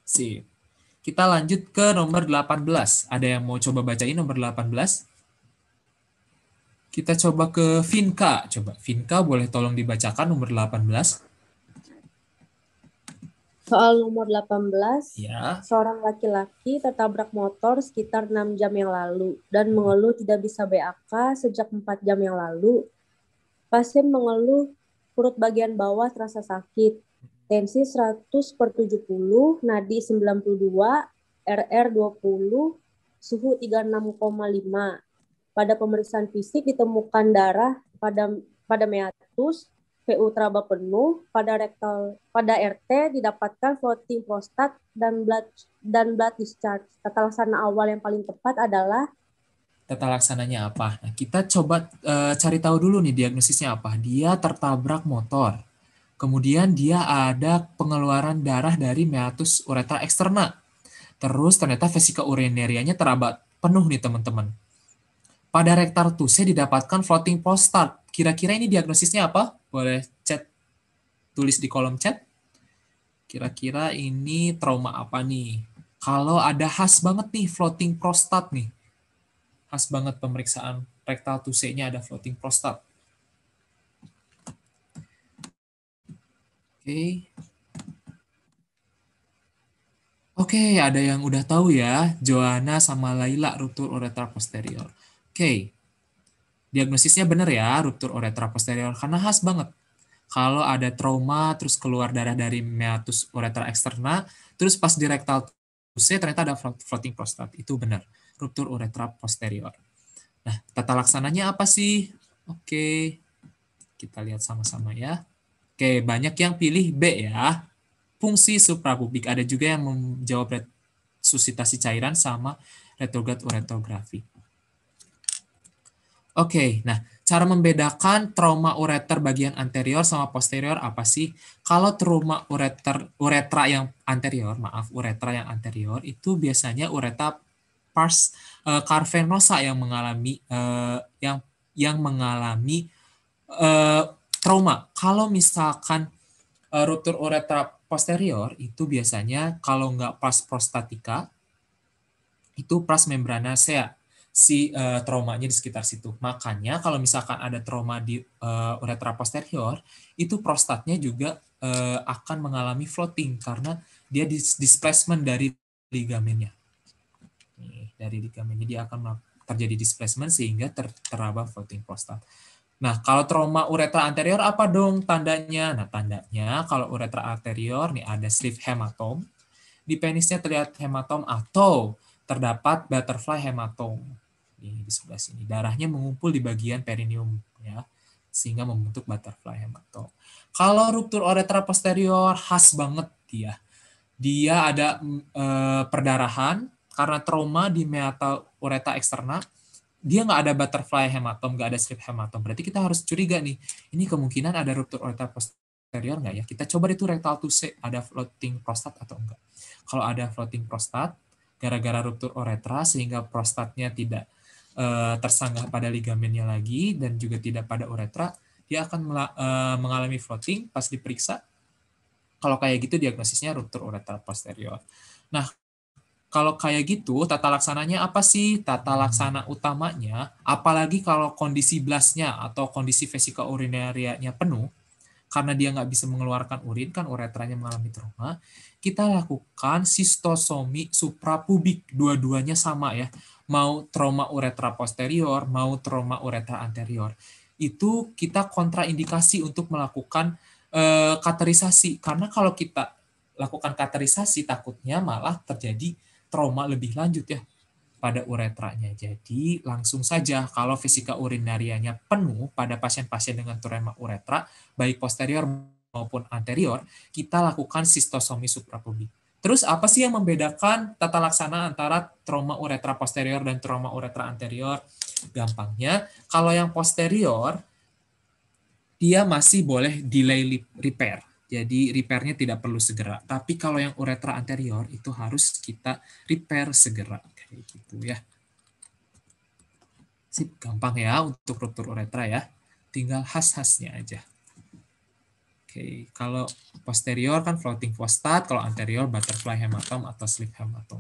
Sip. Kita lanjut ke nomor 18. Ada yang mau coba bacain nomor 18? Kita coba ke Vinka. Coba Vinka boleh tolong dibacakan nomor 18? Soal nomor 18, Ya. seorang laki-laki tertabrak motor sekitar 6 jam yang lalu dan mengeluh tidak bisa BAK sejak 4 jam yang lalu. Pasien mengeluh perut bagian bawah terasa sakit, tensi 100/70, nadi 92, RR 20, suhu 36,5. Pada pemeriksaan fisik ditemukan darah pada meatus, PU teraba penuh, pada RT didapatkan floating prostat dan blood discharge. Tata laksana awal yang paling tepat adalah Tata laksananya apa? Nah, kita coba cari tahu dulu nih diagnosisnya apa. Dia tertabrak motor. Kemudian dia ada pengeluaran darah dari meatus uretra eksterna. Terus ternyata vesika urinarianya teraba penuh nih teman-teman. Pada rektal tuse didapatkan floating prostat. Kira-kira ini diagnosisnya apa? Boleh chat, tulis di kolom chat. Kira-kira ini trauma apa nih? Kalau ada khas banget nih floating prostat nih. Khas banget pemeriksaan rektal tuse-nya ada floating prostat. Oke. Oke, ada yang udah tahu ya. Joanna sama Laila ruptur uretra posterior. Oke. Diagnosisnya benar ya, ruptur uretra posterior karena khas banget. Kalau ada trauma terus keluar darah dari meatus uretra eksterna, terus pas di rektal tuse ternyata ada floating prostat. Itu benar, ruptur uretra posterior. Nah, tata laksananya apa sih? Oke, kita lihat sama-sama ya. Oke, banyak yang pilih B ya. Fungsi suprapubik. Ada juga yang menjawab resusitasi cairan sama retrograd uretografi. Oke, nah cara membedakan trauma ureter bagian anterior sama posterior apa sih? Kalau trauma uretra yang anterior, uretra yang anterior itu biasanya uretra pars cavernosa yang mengalami uh, trauma. Kalau misalkan ruptur uretra posterior itu biasanya kalau nggak pars prostatika itu pras membranacea si traumanya di sekitar situ. Makanya kalau misalkan ada trauma di uretra posterior, itu prostatnya juga akan mengalami floating karena dia displacement dari ligamennya. Nih, dari ligamennya dia akan terjadi displacement sehingga teraba floating prostat. Nah, kalau trauma uretra anterior apa dong tandanya? Nah, tandanya kalau uretra anterior nih ada sleeve hematom, di penisnya terlihat hematom atau terdapat butterfly hematom. Di sebelah sini. Darahnya mengumpul di bagian perineum ya, sehingga membentuk butterfly hematom. Kalau ruptur uretra posterior khas banget dia. Dia ada perdarahan karena trauma di meatal uretra eksterna. Dia nggak ada butterfly hematom, nggak ada strip hematom. Berarti kita harus curiga nih, ini kemungkinan ada ruptur uretra posterior nggak ya? Kita coba itu rectal tuse, ada floating prostat atau enggak. Kalau ada floating prostat, gara-gara ruptur uretra sehingga prostatnya tidak tersanggah pada ligamennya lagi dan juga tidak pada uretra, dia akan mengalami floating pas diperiksa. Kalau kayak gitu diagnosisnya ruptur uretra posterior. Nah, kalau kayak gitu, tata laksananya apa sih? Tata laksana utamanya, apalagi kalau kondisi blasnya atau kondisi vesika urinarianya penuh, karena dia nggak bisa mengeluarkan urin, kan uretranya mengalami trauma, kita lakukan sistosomi suprapubik. Dua-duanya sama ya. Mau trauma uretra posterior, mau trauma uretra anterior. Itu kita kontraindikasi untuk melakukan katerisasi. Karena kalau kita lakukan katerisasi, takutnya malah terjadi trauma lebih lanjut ya pada uretranya. Jadi langsung saja kalau vesika urinarianya penuh pada pasien-pasien dengan trauma uretra, baik posterior maupun anterior, kita lakukan sistosomi suprapubik. Terus apa sih yang membedakan tata laksana antara trauma uretra posterior dan trauma uretra anterior? Gampangnya, kalau yang posterior, dia masih boleh delay repair. Jadi repairnya tidak perlu segera. Tapi kalau yang uretra anterior itu harus kita repair segera. Kayak gitu ya. Sip, gampang ya untuk ruptur uretra ya. Tinggal khas-khasnya aja. Oke, kalau posterior kan floating prostat, kalau anterior butterfly hematom atau slip hematom.